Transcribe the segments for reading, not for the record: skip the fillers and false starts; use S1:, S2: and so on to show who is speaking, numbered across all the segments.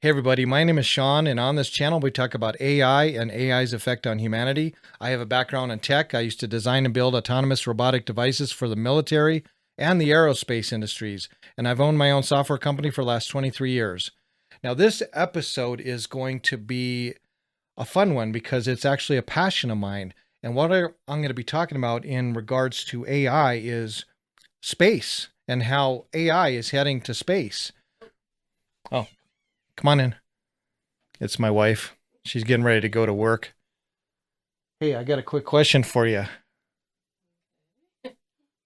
S1: Hey everybody, my name is Sean, and on this channel we talk about AI and AI's effect on humanity. I have a background in tech. I used to design and build autonomous robotic devices for the military and the aerospace industries, and I've owned my own software company for the last 23 years. Now this episode is going to be a fun one because it's actually a passion of mine, and what I'm going to be talking about in regards to AI is space and how AI is heading to space. Oh, come on in. It's my wife. She's getting ready to go to work. Hey, I got a quick question for you.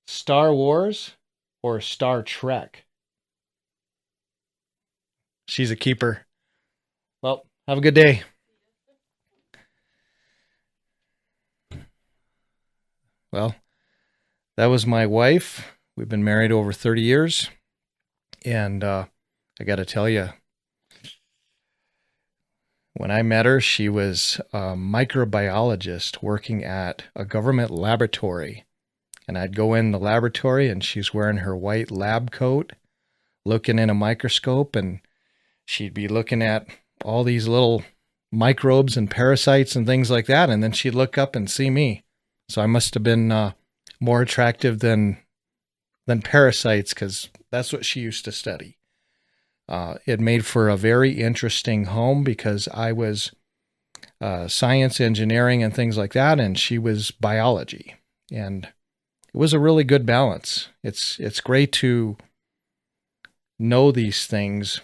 S1: Star Wars or Star Trek? She's a keeper. Well, have a good day. Well, that was my wife. We've been married over 30 years. And I got to tell you, when I met her, she was a microbiologist working at a government laboratory. And I'd go in the laboratory and she's wearing her white lab coat, looking in a microscope, and she'd be looking at all these little microbes and parasites and things like that. And then she'd look up and see me. So I must have been more attractive than parasites, because that's what she used to study. It made for a very interesting home because I was science, engineering, and things like that, and she was biology. And it was a really good balance. It's great to know these things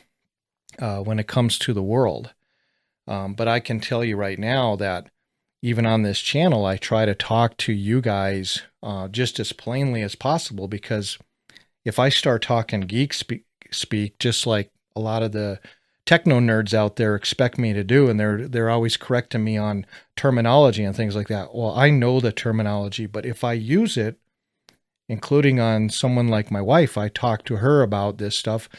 S1: when it comes to the world. But I can tell you right now that even on this channel, I try to talk to you guys just as plainly as possible, because if I start talking geek speak, just like a lot of the techno nerds out there expect me to do, and they're always correcting me on terminology and things like that. Well, I know the terminology, but if I use it, including on someone like my wife, I talk to her about this stuff,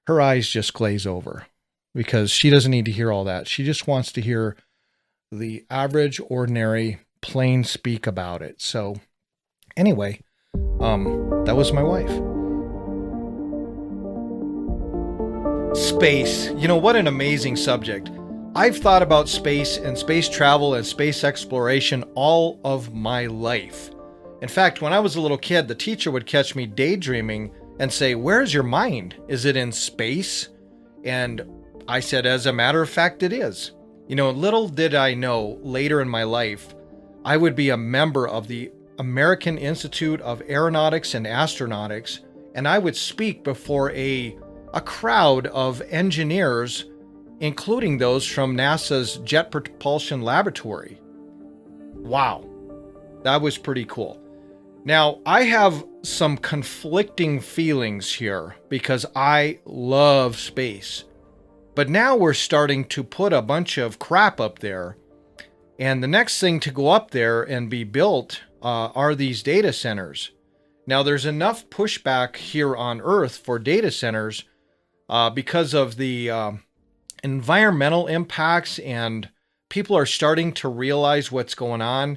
S1: her eyes just glaze over, because she doesn't need to hear all that. She just wants to hear the average, ordinary, plain speak about it. So anyway, that was my wife. Space. You know, what an amazing subject. I've thought about space and space travel and space exploration all of my life. In fact, when I was a little kid, the teacher would catch me daydreaming and say, "Where's your mind? Is it in space?" And I said, "As a matter of fact, it is." You know, little did I know later in my life, I would be a member of the American Institute of Aeronautics and Astronautics, and I would speak before a crowd of engineers, including those from NASA's Jet Propulsion Laboratory. Wow, that was pretty cool. Now, I have some conflicting feelings here because I love space. But now we're starting to put a bunch of crap up there. And the next thing to go up there and be built are these data centers. Now, there's enough pushback here on Earth for data centers because of the environmental impacts, and people are starting to realize what's going on.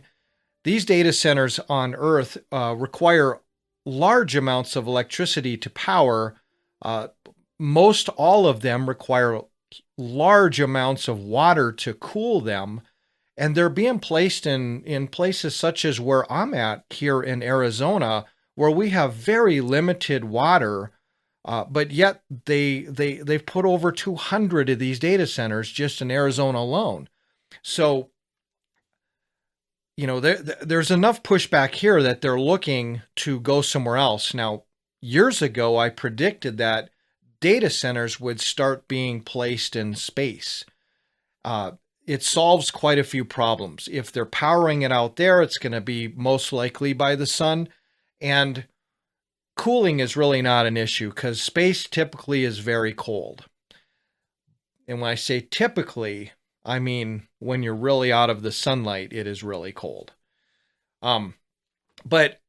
S1: These data centers on Earth require large amounts of electricity to power. Most all of them require large amounts of water to cool them, and they're being placed in places such as where I'm at here in Arizona, where we have very limited water, but yet they've put over 200 of these data centers just in Arizona alone. So, you know, there's enough pushback here that they're looking to go somewhere else. Now, years ago, I predicted that data centers would start being placed in space. It solves quite a few problems. If they're powering it out there, it's going to be most likely by the sun. And cooling is really not an issue because space typically is very cold. And when I say typically, I mean when you're really out of the sunlight, it is really cold. But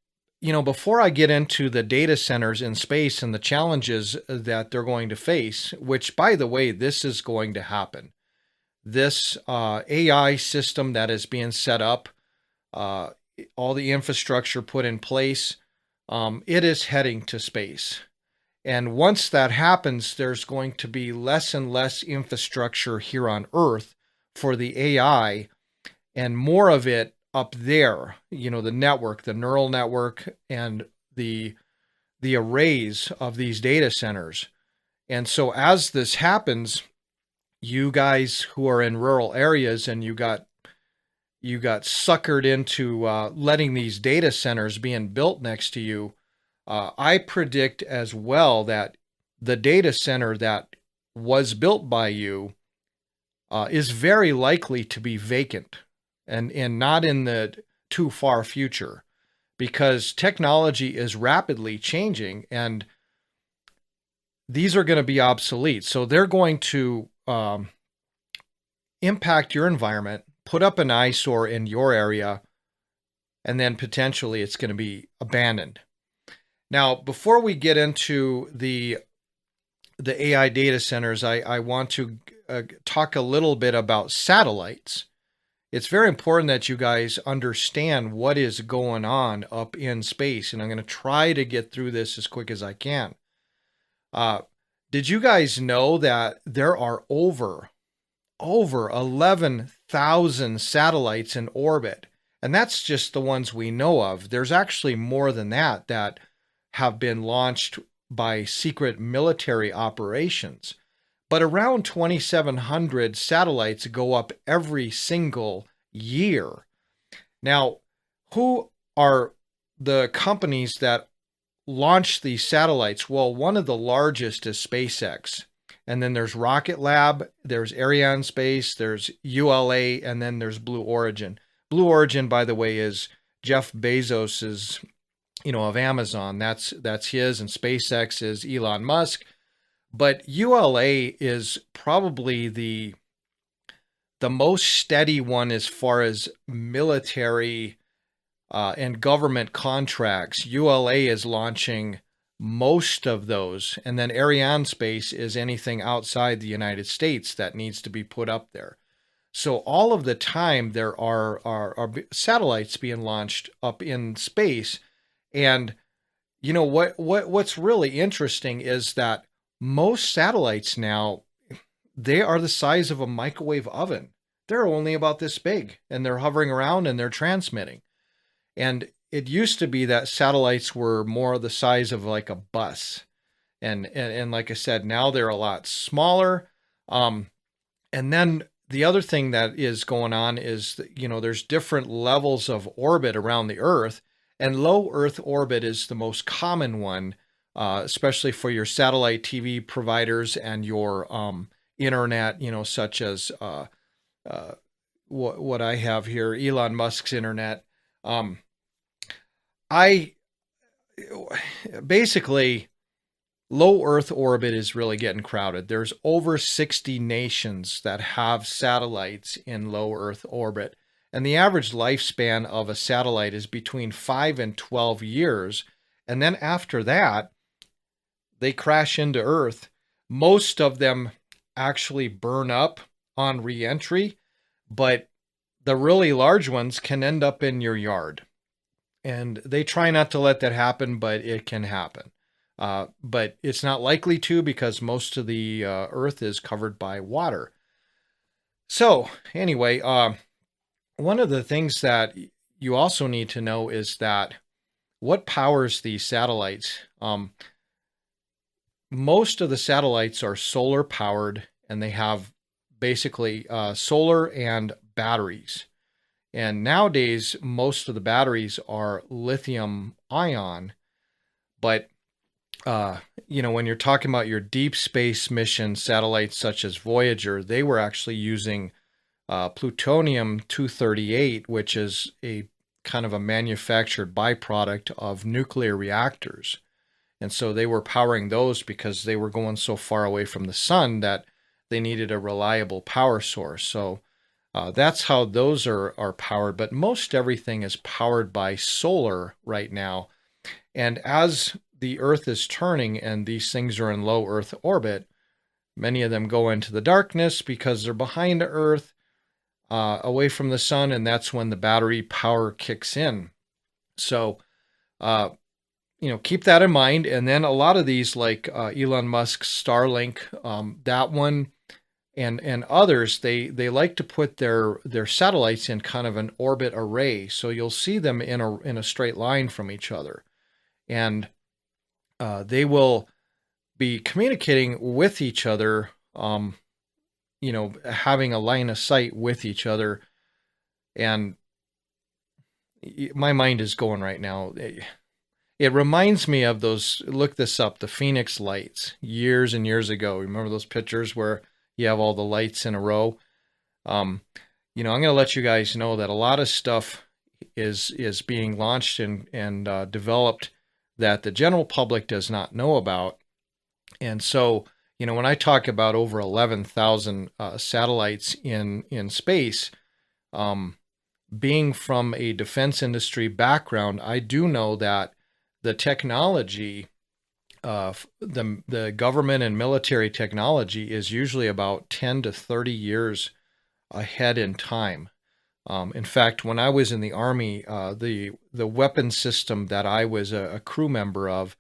S1: you know, before I get into the data centers in space and the challenges that they're going to face, which, by the way, this is going to happen. This AI system that is being set up, all the infrastructure put in place, it is heading to space. And once that happens, there's going to be less and less infrastructure here on Earth for the AI and more of it up there, the network, the neural network, and the arrays of these data centers. And so as this happens, you guys who are in rural areas and you got suckered into letting these data centers being built next to you, I predict as well that the data center that was built by you is very likely to be vacant and not in the too far future, because technology is rapidly changing and these are going to be obsolete. So they're going to impact your environment, put up an eyesore in your area, and then potentially it's going to be abandoned. Now, before we get into the AI data centers, I want to talk a little bit about satellites. It's very important that you guys understand what is going on up in space, and I'm going to try to get through this as quick as I can. Did you guys know that there are over 11,000 satellites in orbit? And that's just the ones we know of. There's actually more than that that have been launched by secret military operations. But around 2,700 satellites go up every single year. Now, who are the companies that launch these satellites? Well, one of the largest is SpaceX. And then there's Rocket Lab, there's Arianespace, there's ULA, and then there's Blue Origin. Blue Origin, by the way, is Jeff Bezos's, of Amazon. That's his, and SpaceX is Elon Musk. But ULA is probably the most steady one as far as military and government contracts. ULA is launching most of those, and then Arianespace is anything outside the United States that needs to be put up there. So all of the time there are satellites being launched up in space, and what's really interesting is that most satellites now, they are the size of a microwave oven. They're only about this big, and they're hovering around and they're transmitting. And it used to be that satellites were more the size of like a bus. And like I said, now they're a lot smaller. And then the other thing that is going on is that, there's different levels of orbit around the Earth, and low Earth orbit is the most common one, especially for your satellite TV providers and your internet, such as what I have here, Elon Musk's internet. Basically, low Earth orbit is really getting crowded. There's over 60 nations that have satellites in low Earth orbit, and the average lifespan of a satellite is between 5 and 12 years. And then after that, they crash into Earth. Most of them actually burn up on re-entry, but the really large ones can end up in your yard. And they try not to let that happen, but it can happen. But it's not likely to, because most of the Earth is covered by water. So anyway, one of the things that you also need to know is that what powers these satellites? Most of the satellites are solar powered, and they have basically solar and batteries. And nowadays, most of the batteries are lithium ion. But, when you're talking about your deep space mission satellites such as Voyager, they were actually using plutonium-238, which is a kind of a manufactured byproduct of nuclear reactors. And so they were powering those because they were going so far away from the sun that they needed a reliable power source. So that's how those are powered. But most everything is powered by solar right now. And as the Earth is turning and these things are in low Earth orbit, many of them go into the darkness because they're behind Earth, away from the sun, and that's when the battery power kicks in. So keep that in mind. And then a lot of these, like Elon Musk's Starlink, that one, and others, they like to put their satellites in kind of an orbit array, so you'll see them in a straight line from each other, and they will be communicating with each other, having a line of sight with each other. And my mind is going right now. It reminds me of those, look this up, the Phoenix lights years and years ago. Remember those pictures where you have all the lights in a row? I'm going to let you guys know that a lot of stuff is being launched and developed that the general public does not know about. And so, when I talk about over 11,000 satellites in space, being from a defense industry background, I do know that the technology, the government and military technology, is usually about 10 to 30 years ahead in time. In fact, when I was in the Army, the weapon system that I was a crew member of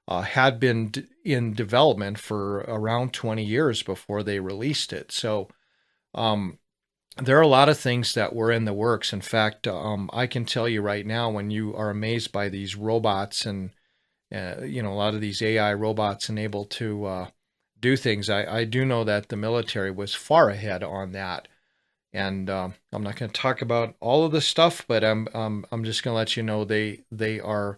S1: had been in development for around 20 years before they released it. So there are a lot of things that were in the works. In fact, I can tell you right now, when you are amazed by these robots and a lot of these AI robots and able to do things, I do know that the military was far ahead on that. And I'm not going to talk about all of this stuff, but I'm just going to let you know they are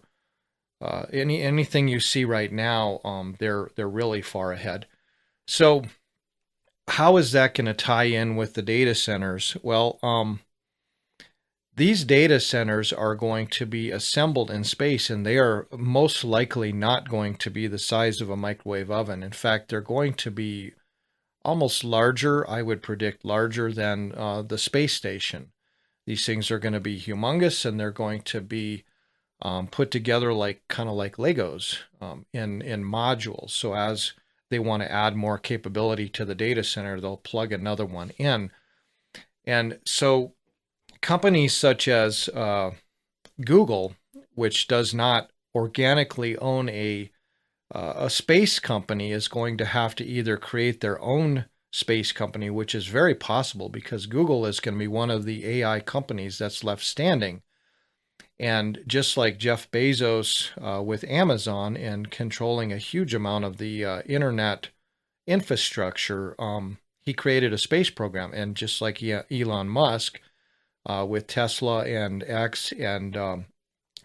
S1: anything you see right now. They're really far ahead. So how is that going to tie in with the data centers? Well, these data centers are going to be assembled in space, and they are most likely not going to be the size of a microwave oven. In fact, they're going to be almost larger. I would predict larger than the space station. These things are going to be humongous, and they're going to be put together kind of like Legos in modules. So as they want to add more capability to the data center, they'll plug another one in. And so companies such as Google, which does not organically own a space company, is going to have to either create their own space company, which is very possible because Google is going to be one of the AI companies that's left standing. And just like Jeff Bezos with Amazon and controlling a huge amount of the internet infrastructure, he created a space program. And just like Elon Musk with Tesla and X and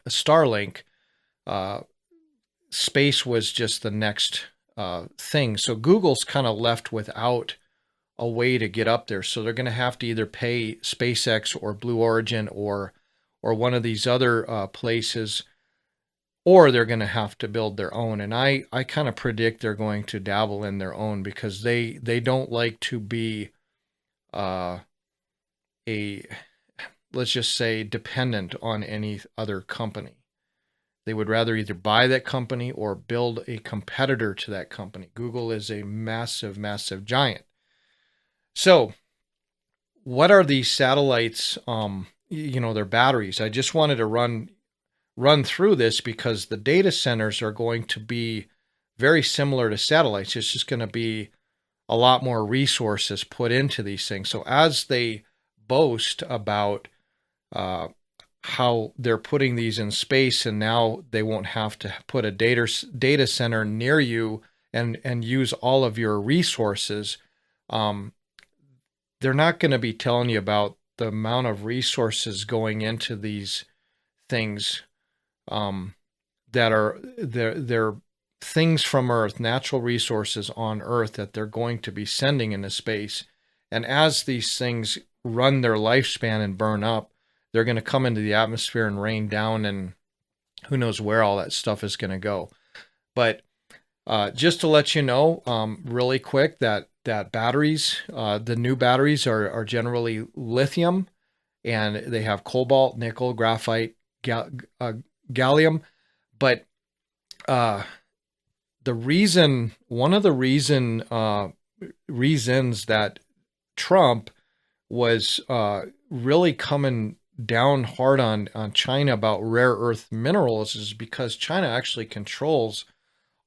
S1: Starlink, space was just the next thing. So Google's kind of left without a way to get up there. So they're going to have to either pay SpaceX or Blue Origin or one of these other places, or they're going to have to build their own. And I kind of predict they're going to dabble in their own because they don't like to be let's just say, dependent on any other company. They would rather either buy that company or build a competitor to that company. Google is a massive, massive giant. So what are these satellites, their batteries? I just wanted to run through this because the data centers are going to be very similar to satellites. It's just going to be a lot more resources put into these things. So as they boast about how they're putting these in space, and now they won't have to put a data center near you and use all of your resources, they're not going to be telling you about the amount of resources going into these things that are they're things from Earth, natural resources on Earth that they're going to be sending into space. And as these things run their lifespan and burn up, they're going to come into the atmosphere and rain down, and who knows where all that stuff is going to go. But just to let you know really quick that batteries, the new batteries are generally lithium, and they have cobalt, nickel, graphite, gallium. But one of the reasons that Trump was really coming down hard on China about rare earth minerals is because China actually controls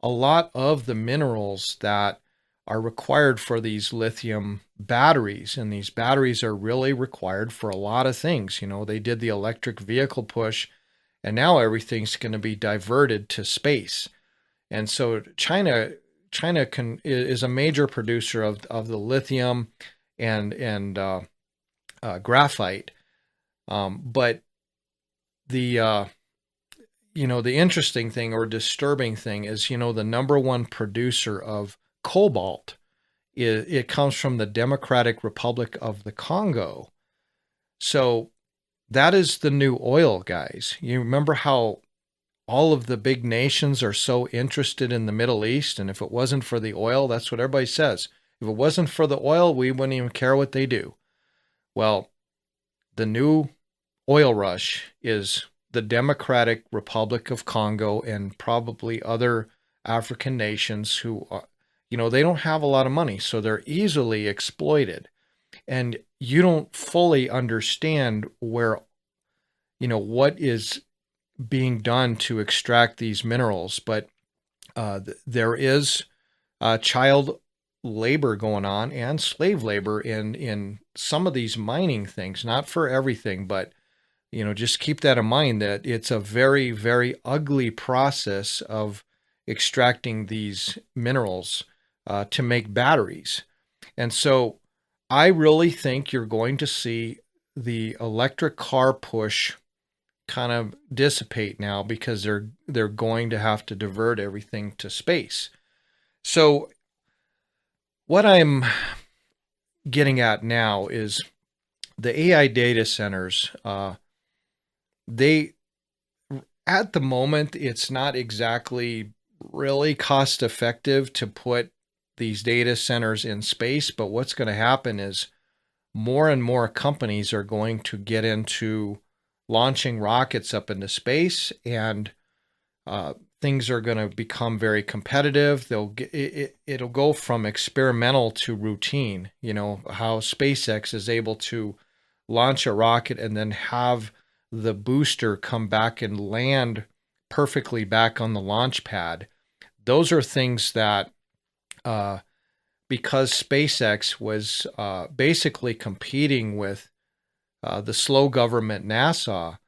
S1: a lot of the minerals that are required for these lithium batteries. And these batteries are really required for a lot of things. You know, they did the electric vehicle push, and now everything's going to be diverted to space. And so China is a major producer of the lithium and graphite. But the the interesting thing or disturbing thing is, the number one producer of cobalt, it comes from the Democratic Republic of the Congo. So that is the new oil, guys. You remember how all of the big nations are so interested in the Middle East, and if it wasn't for the oil, that's what everybody says. If it wasn't for the oil, we wouldn't even care what they do. Well, the new oil rush is the Democratic Republic of Congo and probably other African nations who, they don't have a lot of money, so they're easily exploited. And you don't fully understand what is being done to extract these minerals, but there is child labor going on and slave labor in some of these mining things, not for everything, but just keep that in mind, that it's a very, very ugly process of extracting these minerals to make batteries. And so I really think you're going to see the electric car push kind of dissipate now, because they're going to have to divert everything to space. So what I'm getting at now is the AI data centers. They, at the moment, it's not exactly really cost effective to put these data centers in space, but what's going to happen is more and more companies are going to get into launching rockets up into space, and things are going to become very competitive. It'll go from experimental to routine. You know how SpaceX is able to launch a rocket and then have the booster come back and land perfectly back on the launch pad. Those are things that, because SpaceX was basically competing with the slow government NASA,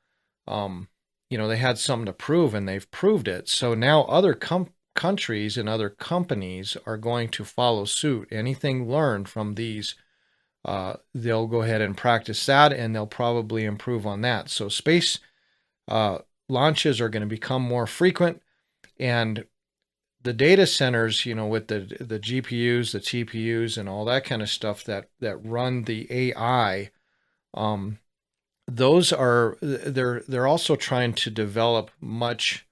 S1: they had something to prove, and they've proved it. So now other countries and other companies are going to follow suit. Anything learned from these, they'll go ahead and practice that, and they'll probably improve on that. So space launches are going to become more frequent, and the data centers, with the GPUs, the TPUs, and all that kind of stuff that run the AI, those are they're also trying to develop much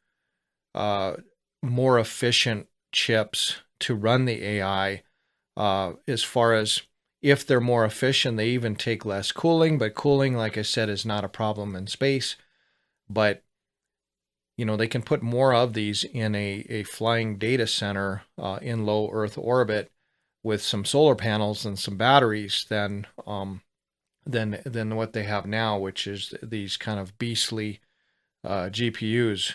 S1: more efficient chips to run the AI. As far as, if they're more efficient, they even take less cooling. But cooling, like I said, is not a problem in space. But they can put more of these in a flying data center in low Earth orbit with some solar panels and some batteries than what they have now, which is these kind of beastly GPUs.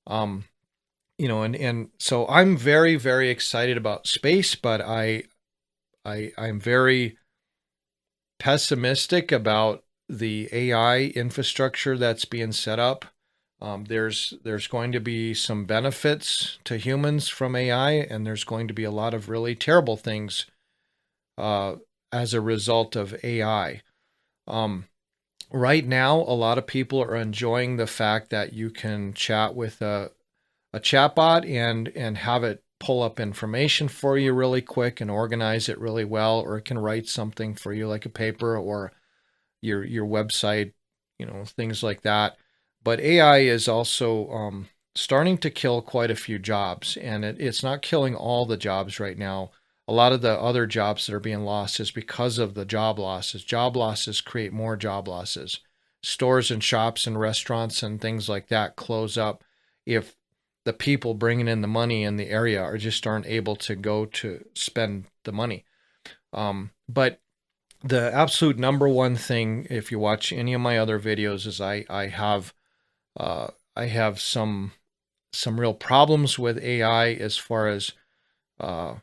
S1: And so I'm very, very excited about space, but I'm very pessimistic about the AI infrastructure that's being set up. There's going to be some benefits to humans from AI, and there's going to be a lot of really terrible things as a result of AI. Right now, a lot of people are enjoying the fact that you can chat with a chatbot and have it pull up information for you really quick and organize it really well, or it can write something for you like a paper or your website, things like that. But AI is also starting to kill quite a few jobs, and it's not killing all the jobs right now. A lot of the other jobs that are being lost is because of the job losses. Job losses create more job losses. Stores and shops and restaurants and things like that close up if the people bringing in the money in the area just aren't able to go to spend the money. But the absolute number one thing, if you watch any of my other videos, is I have some real problems with AI as far as uh,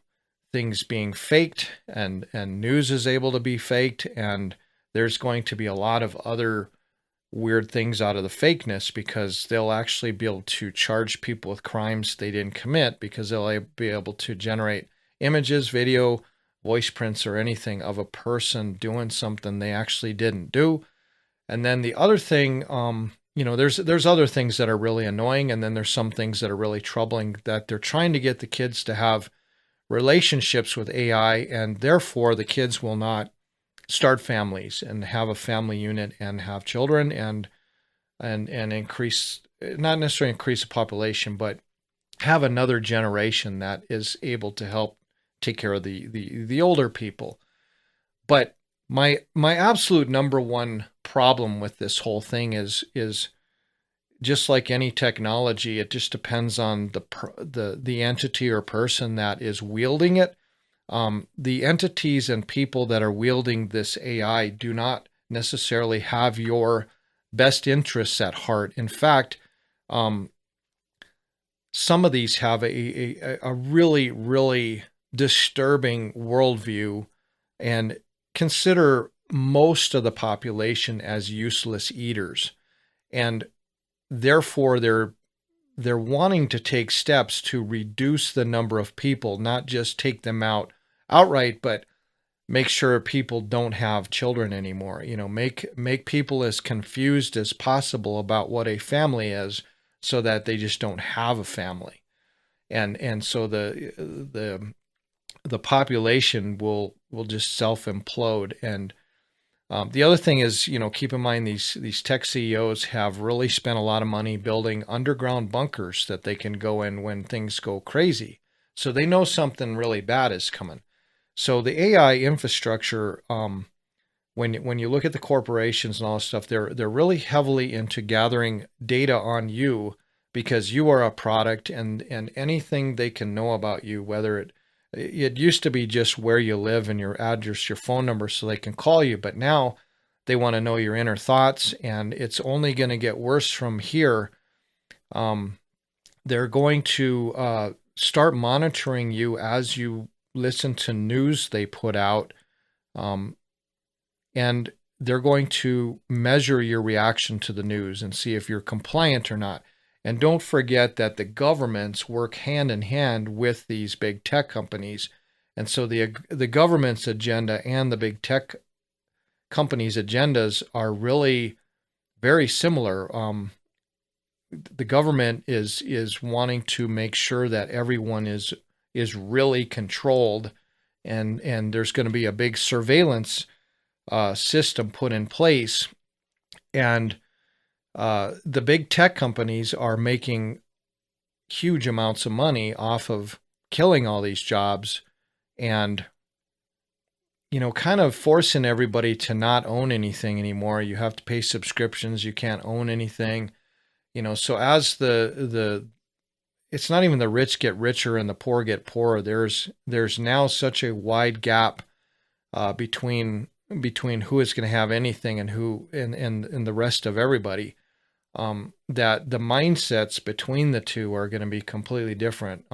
S1: things being faked, and news is able to be faked, and there's going to be a lot of other weird things out of the fakeness, because they'll actually be able to charge people with crimes they didn't commit, because they'll be able to generate images, video, voice prints, or anything of a person doing something they actually didn't do. And then the other thing, there's other things that are really annoying, and then there's some things that are really troubling, that they're trying to get the kids to have relationships with AI, and therefore the kids will not start families and have a family unit and have children, and increase, not necessarily increase the population, but have another generation that is able to help take care of the older people. But my absolute number one problem with this whole thing is just like any technology, it just depends on the entity or person that is wielding it. The entities and people that are wielding this AI do not necessarily have your best interests at heart. In fact, um, some of these have a really, really disturbing worldview, and consider most of the population as useless eaters. And therefore, they're wanting to take steps to reduce the number of people, not just take them out outright, but make sure people don't have children anymore. Make people as confused as possible about what a family is, so that they just don't have a family. And so the population will just self implode. And the other thing is, keep in mind, these tech CEOs have really spent a lot of money building underground bunkers that they can go in when things go crazy. So they know something really bad is coming. So the AI infrastructure, when you look at the corporations and all this stuff, they're really heavily into gathering data on you, because you are a product, and anything they can know about you, whether it used to be just where you live and your address, your phone number, so they can call you, but now they want to know your inner thoughts, and it's only going to get worse from here. Um, they're going to start monitoring you as you listen to news they put out, um, and they're going to measure your reaction to the news and see if you're compliant or not. And don't forget that the governments work hand in hand with these big tech companies. And so the government's agenda and the big tech companies' agendas are really very similar. The government is wanting to make sure that everyone is really controlled, and there's going to be a big surveillance system put in place. And the big tech companies are making huge amounts of money off of killing all these jobs, and kind of forcing everybody to not own anything anymore. You have to pay subscriptions. You can't own anything. So as the it's not even the rich get richer and the poor get poorer. There's now such a wide gap between who is going to have anything and who and the rest of everybody, that the mindsets between the two are going to be completely different.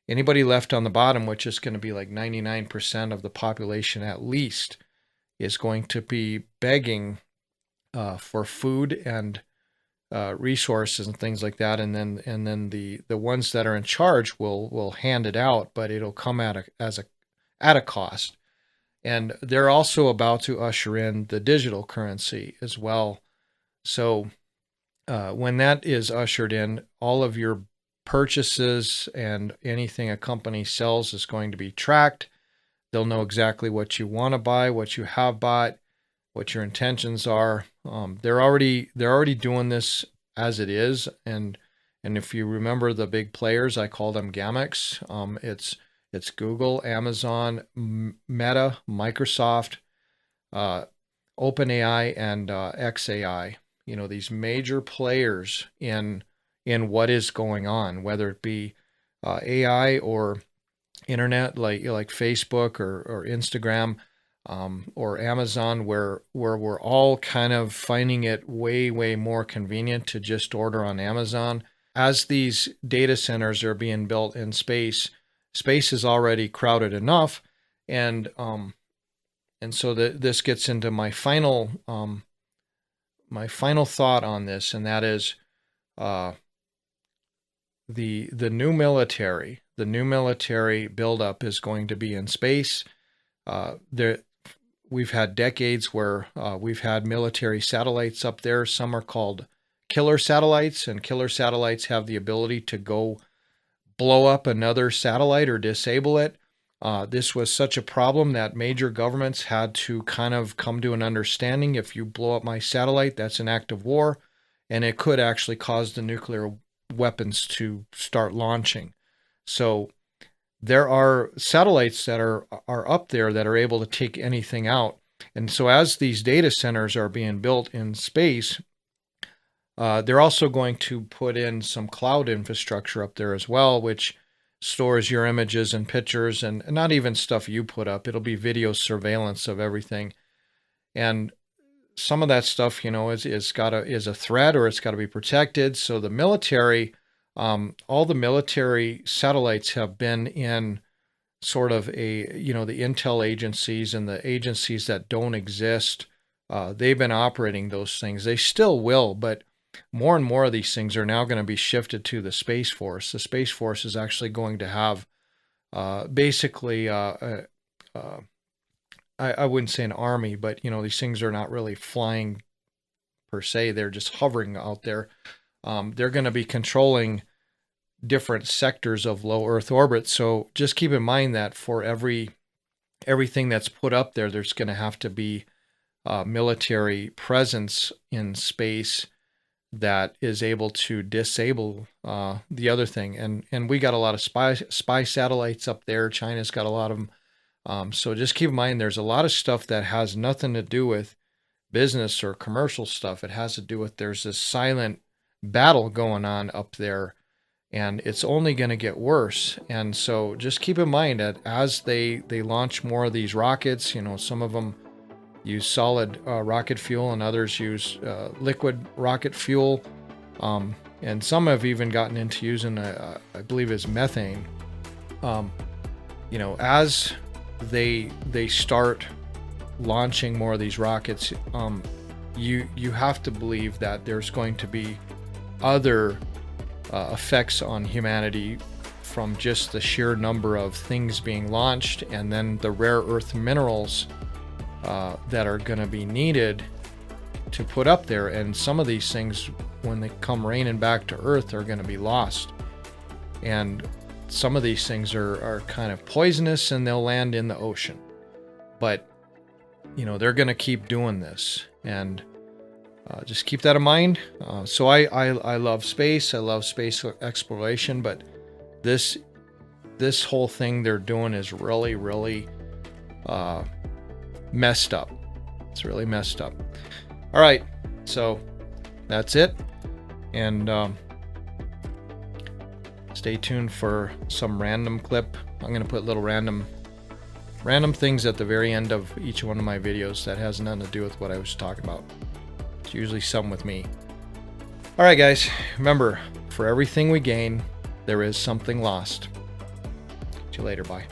S1: Anybody left on the bottom, which is going to be like 99% of the population at least, is going to be begging for food and resources and things like that, and then the ones that are in charge will hand it out, but it'll come at a cost. And they're also about to usher in the digital currency as well. So when that is ushered in, all of your purchases and anything a company sells is going to be tracked. They'll know exactly what you want to buy, what you have bought, what your intentions are. They're already doing this as it is, and if you remember the big players, I call them gamecs. It's Google, Amazon, Meta, Microsoft, OpenAI, and XAI. These major players in what is going on, whether it be AI or internet, like Facebook or Instagram. or Amazon, where we're all kind of finding it way more convenient to just order on Amazon. As these data centers are being built in space, space is already crowded enough, and so this gets into my final thought on this, and that is the new military. The new military buildup is going to be in space. We've had decades where we've had military satellites up there. Some are called killer satellites, and killer satellites have the ability to go blow up another satellite or disable it. This was such a problem that major governments had to kind of come to an understanding. If you blow up my satellite, that's an act of war, and it could actually cause the nuclear weapons to start launching. So there are satellites that are up there that are able to take anything out. And so as these data centers are being built in space, they're also going to put in some cloud infrastructure up there as well, which stores your images and pictures, and not even stuff you put up. It'll be video surveillance of everything. And some of that stuff, is a threat, or it's got to be protected. So the military, all the military satellites have been in sort of the intel agencies and the agencies that don't exist. They've been operating those things. They still will, but more and more of these things are now going to be shifted to the Space Force. The Space Force is actually going to have basically, I wouldn't say an army, but these things are not really flying per se. They're just hovering out there. They're going to be controlling different sectors of low Earth orbit. So just keep in mind that for everything that's put up there, there's going to have to be military presence in space that is able to disable the other thing. And we got a lot of spy satellites up there. China's got a lot of them. So just keep in mind, there's a lot of stuff that has nothing to do with business or commercial stuff. It has to do with, there's this silent battle going on up there, and it's only going to get worse. And so just keep in mind that as they launch more of these rockets, some of them use solid rocket fuel, and others use liquid rocket fuel. And some have even gotten into using, I believe is methane. As they start launching more of these rockets, you have to believe that there's going to be other effects on humanity from just the sheer number of things being launched, and then the rare earth minerals that are going to be needed to put up there. And some of these things, when they come raining back to Earth, are going to be lost. And some of these things are kind of poisonous, and they'll land in the ocean. But, they're going to keep doing this. And just keep that in mind. So I love space. I love space exploration. But this whole thing they're doing is really messed up. It's really messed up. All right, so that's it, and stay tuned for some random clip. I'm going to put little random things at the very end of each one of my videos that has nothing to do with what I was talking about. It's usually some with me. All right, guys, remember, for everything we gain, there is something lost. See you later. Bye.